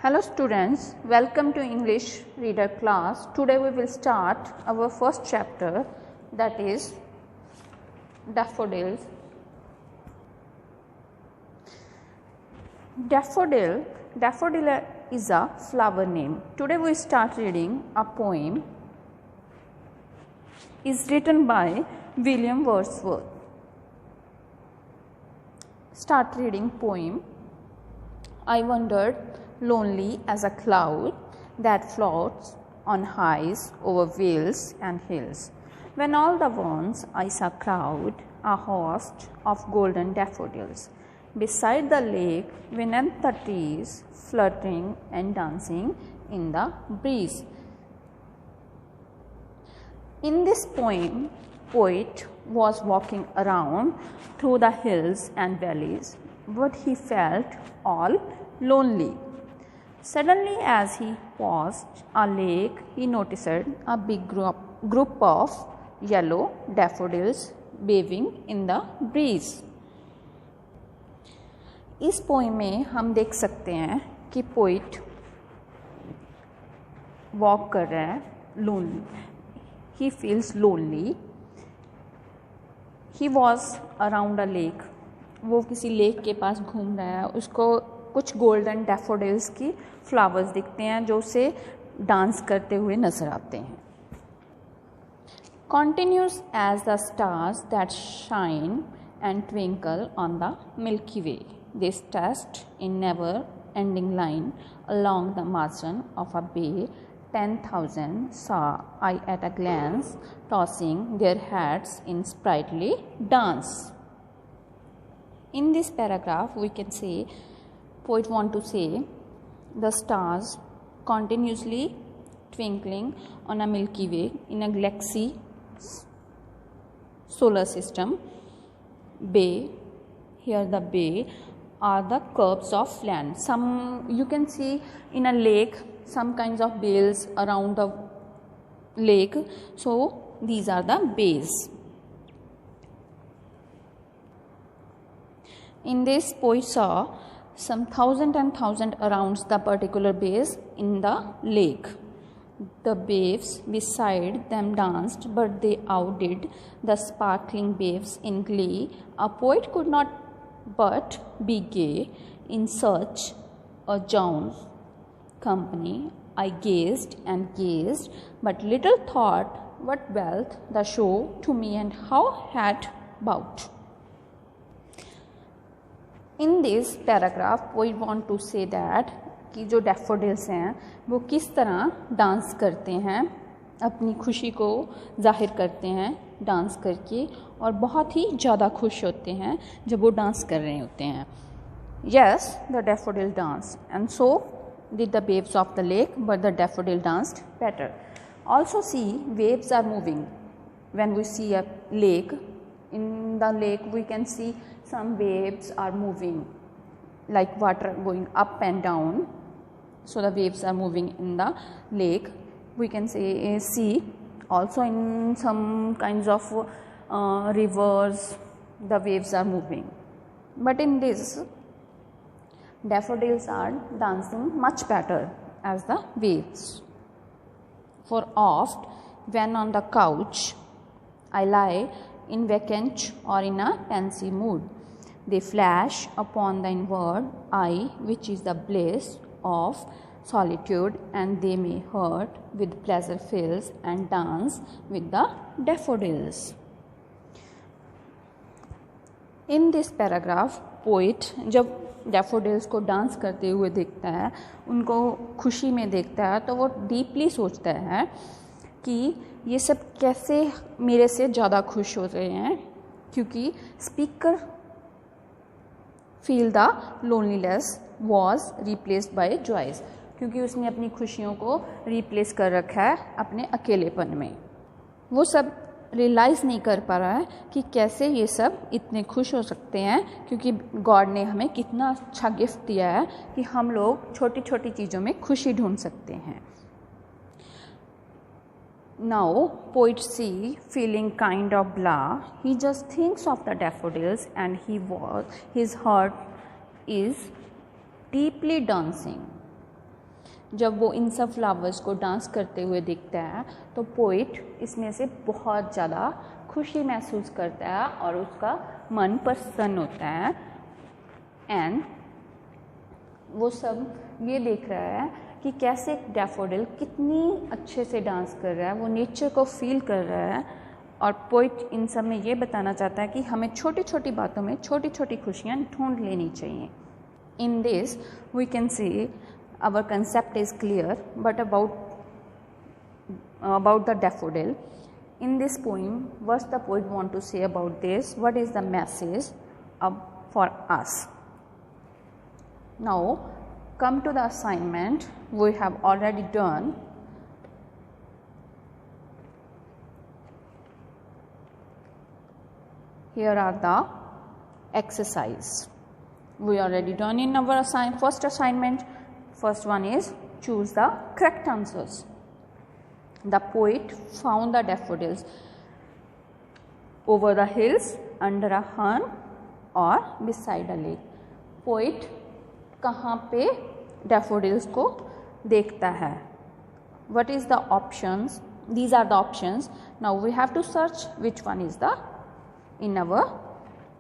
Hello students, welcome to English reader class. Today we will start our first chapter, that is Daffodils. Daffodil is a flower name. Today we start reading a poem is written by William Wordsworth. Start reading poem. I wandered lonely as a cloud that floats on highs over vales and hills. When all the once I saw crowd a host of golden daffodils beside the lake, beneath the trees, fluttering and dancing in the breeze. In this poem, poet was walking around through the hills and valleys, but he felt all lonely. Suddenly, as he passed a lake, he noticed a big group of yellow daffodils waving in the breeze. इस poem में हम देख सकते हैं कि poet walk कर रहा है, lonely. He feels lonely. He was around a lake. वो किसी लेक के पास घूम रहा है. उसको कुछ गोल्डन डैफोडिल्स की फ्लावर्स दिखते हैं जो उसे डांस करते हुए नजर आते हैं. Continues as the stars that shine and twinkle on the Milky Way. They stretched in never-ending line along the margin of a bay. 10,000 saw I at a glance, tossing their heads in sprightly dance. In this paragraph, we can say, poet want to say, the stars continuously twinkling on a Milky Way in a galaxy solar system. Bay, here the bay are the curves of land. Some you can see in a lake some kinds of bays around the lake, so these are the bays. In this, poet saw some thousand and thousand around the particular bays in the lake. The waves beside them danced, but they outdid the sparkling waves in glee. A poet could not but be gay in such a jounce company. I gazed and gazed, but little thought what wealth the show to me and how had bout. In this paragraph, poet want to say that कि जो daffodils हैं वो किस तरह dance करते हैं, अपनी खुशी को जाहिर करते हैं डांस करके, और बहुत ही ज़्यादा खुश होते हैं जब वो डांस कर रहे होते हैं. Yes, the daffodil danced, and so did the waves of the lake, but the daffodil danced better. Also see, waves are moving. When we see a lake, in the lake we can see some waves are moving, like water going up and down. So the waves are moving in the lake. We can say sea. Also in some kinds of rivers, the waves are moving. But in this, daffodils are dancing much better as the waves. For oft, when on the couch, I lie in vacant or in a pensive mood, they flash upon the inward eye, which is the bliss of solitude, and they may hurt with pleasure fills and dance with the daffodils. In this paragraph, poet जब daffodils को dance करते हुए देखता है, उनको खुशी में देखता है, तो वो डीपली सोचता है कि ये सब कैसे मेरे से ज़्यादा खुश हो रहे हैं, क्योंकि speaker feel the loneliness was replaced by joys, क्योंकि उसने अपनी खुशियों को रिप्लेस कर रखा है अपने अकेलेपन में. वो सब रियलाइज़ नहीं कर पा रहा है कि कैसे ये सब इतने खुश हो सकते हैं, क्योंकि गॉड ने हमें कितना अच्छा गिफ्ट दिया है कि हम लोग छोटी छोटी चीज़ों में खुशी ढूंढ सकते हैं. Now, poet C, feeling kind of blah, he just thinks of the daffodils, and his heart is deeply dancing. जब वो इन सब फ्लावर्स को डांस करते हुए देखता है तो पोइट इसमें से बहुत ज़्यादा खुशी महसूस करता है और उसका मन प्रसन्न होता है। एंड वो सब ये देख रहा है कि कैसे एक डैफोडिल कितनी अच्छे से डांस कर रहा है, वो नेचर को फील कर रहा है। और पोइट इन सब में ये बताना चाहता है कि हमें छोटी छोटी बातों में छोटी छोटी खुशियाँ ढूंढ लेनी चाहिए। In this we can see our concept is clear, but about the daffodil. In this poem, what's the poet want to say about this? What is the message for us? Now come to the assignment we have already done. Here are the exercise we already done in our first assignment. First one is choose the correct answers. The poet found the daffodils over the hills, under a fern or beside a lake. Poet कहाँ पे daffodils को देखता है? What is the options? These are the options. Now we have to search which one is the in our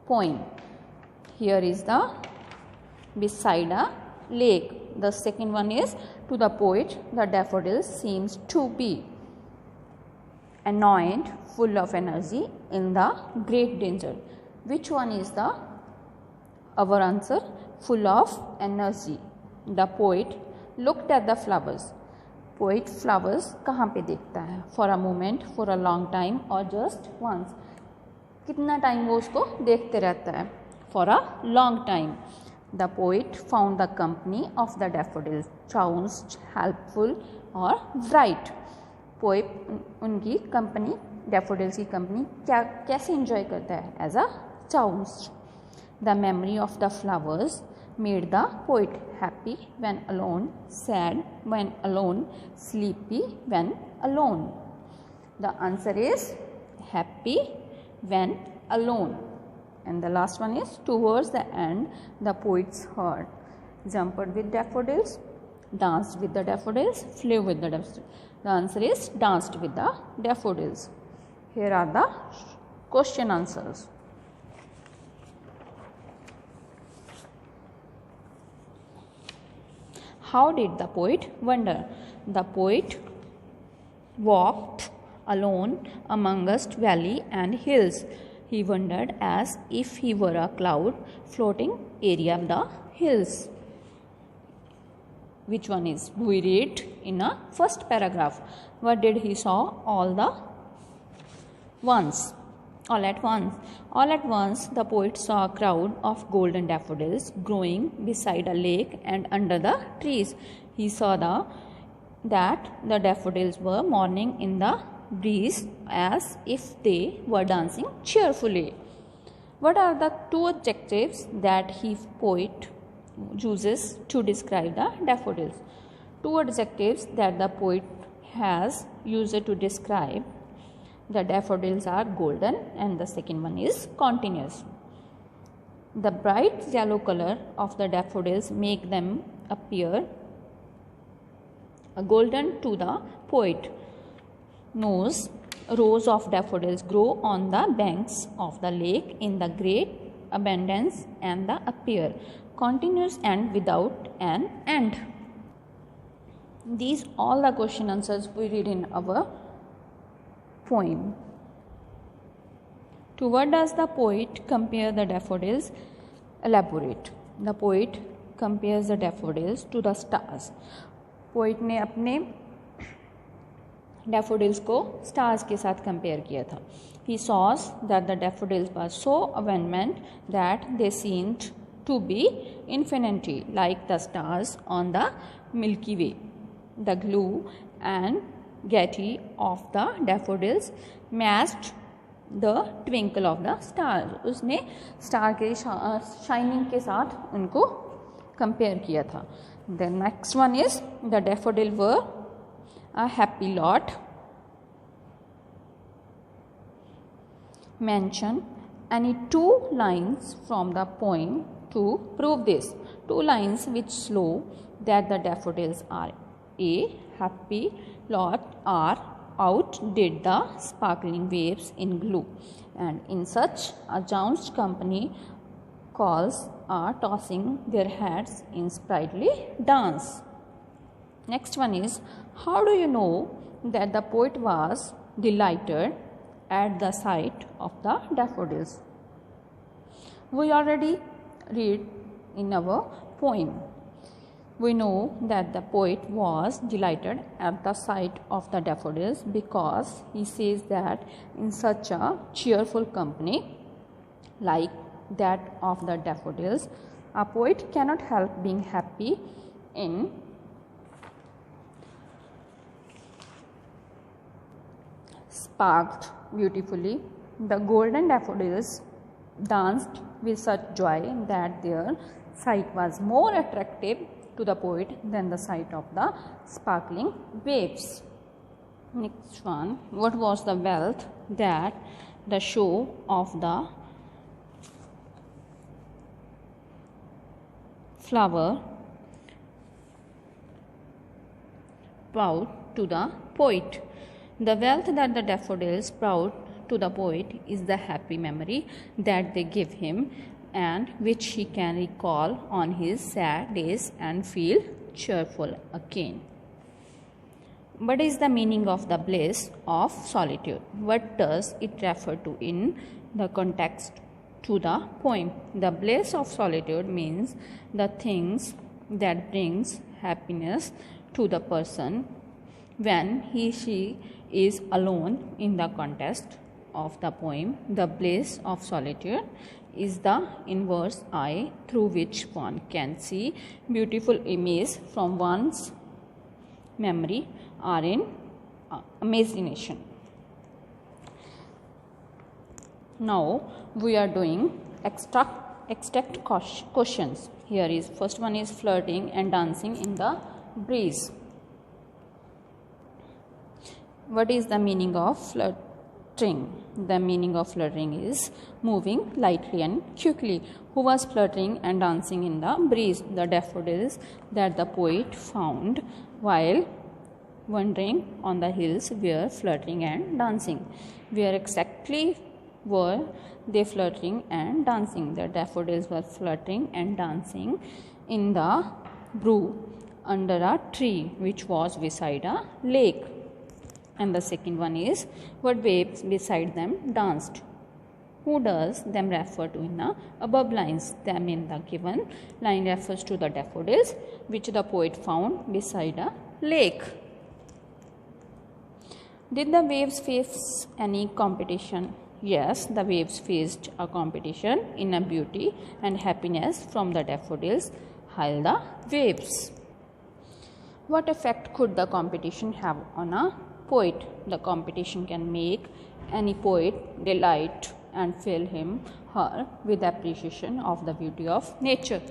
poem. Here is the beside a lake. The second one is to the poet the daffodil seems to be annoyed, full of energy, in the great danger. Which one is the our answer? Full of energy. The poet looked at the flowers. Poet flowers कहाँ पे देखता है? For a moment, for a long time or just once. कितना time वो उसको देखते रहता है? For a long time. The poet found the company of the daffodils sounds helpful or bright. Poet उनकी कंपनी daffodils की कंपनी क्या कैसे enjoy करता है? As a sounds. The memory of the flowers made the poet happy when alone, sad when alone, sleepy when alone. The answer is happy when alone. And the last one is towards the end the poet's heart jumped with daffodils, danced with the daffodils, flew with the daffodils. The answer is danced with the daffodils. Here are the question answers. How did the poet wander? The poet walked alone amongst valley and hills. He wandered as if he were a cloud floating area of the hills. Which one is? We read in a first paragraph. What did he saw? All at once. All at once the poet saw a crowd of golden daffodils growing beside a lake and under the trees. He saw that the daffodils were mourning in the breeze as if they were dancing cheerfully. What are the two adjectives that he poet uses to describe the daffodils? Two adjectives that the poet has used to describe the daffodils are golden and the second one is continuous. The bright yellow color of the daffodils make them appear golden to the poet. Knows rows of daffodils grow on the banks of the lake in the great abundance and the appear continuous and without an end. These all the question answers we read in our poem. To what does the poet compare the daffodils? Elaborate. The poet compares the daffodils to the stars. Poet ने अपने daffodils को stars के साथ compare किया था. He saw that the daffodils were so abundant that they seemed to be infinity like the stars on the Milky Way. The glow and gaiety of the daffodils matched the twinkle of the stars. उसने star के shining के साथ उनको compare किया था. The next one is the daffodil were a happy lot. Mention any two lines from the poem to prove this. Two lines which show that the daffodils are A happy lot are outdid the sparkling waves in glue, and in such a jounced company calls are tossing their heads in sprightly dance. Next one is, how do you know that the poet was delighted at the sight of the daffodils? We already read in our poem. We know that the poet was delighted at the sight of the daffodils because he says that in such a cheerful company like that of the daffodils, a poet cannot help being happy in sparkled beautifully. The golden daffodils danced with such joy that their sight was more attractive to the poet than the sight of the sparkling waves. Next one, what was the wealth that the show of the flower brought to the poet? The wealth that the daffodils brought to the poet is the happy memory that they give him and which he can recall on his sad days and feel cheerful again. What is the meaning of the bliss of solitude? What does it refer to in the context to the poem? The bliss of solitude means the things that brings happiness to the person when she is alone. In the context of the poem, the bliss of solitude is the inverse eye through which one can see beautiful images from one's memory or in imagination. Now we are doing extract questions. Here is first one is flirting and dancing in the breeze. What is the meaning of flirting? The meaning of flirting is moving lightly and quickly. Who was flirting and dancing in the breeze? The daffodils that the poet found while wandering on the hills were flirting and dancing. Where exactly were they flirting and dancing? The daffodils were flirting and dancing in the brew under a tree which was beside a lake. And the second one is, what waves beside them danced? Who does them refer to in the above lines? Them in the given line refers to the daffodils which the poet found beside a lake. Did the waves face any competition? Yes, the waves faced a competition in a beauty and happiness from the daffodils while the waves. What effect could the competition have on a poet? The competition can make any poet delight and fill her with appreciation of the beauty of nature.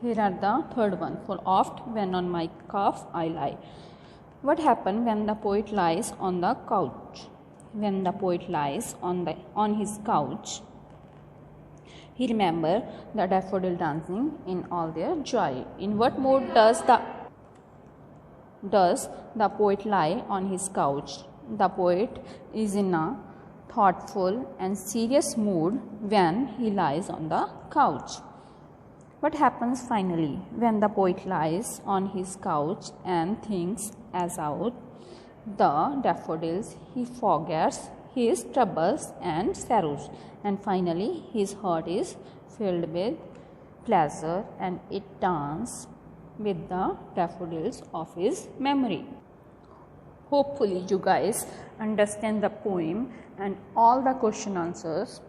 Here are the third one. For oft when on my calf I lie. What happened when the poet lies on the couch? When the poet lies on his couch, he remembers the daffodil dancing in all their joy. In what mood does the poet lie on his couch? The poet is in a thoughtful and serious mood when he lies on the couch. What happens finally when the poet lies on his couch and thinks as out the daffodils? He forgets his troubles and sorrows, and finally his heart is filled with pleasure and it dances with the daffodils of his memory. Hopefully you guys understand the poem and all the question answers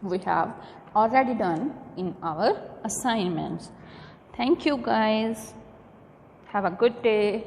we have already done in our assignments. Thank you guys. Have a good day.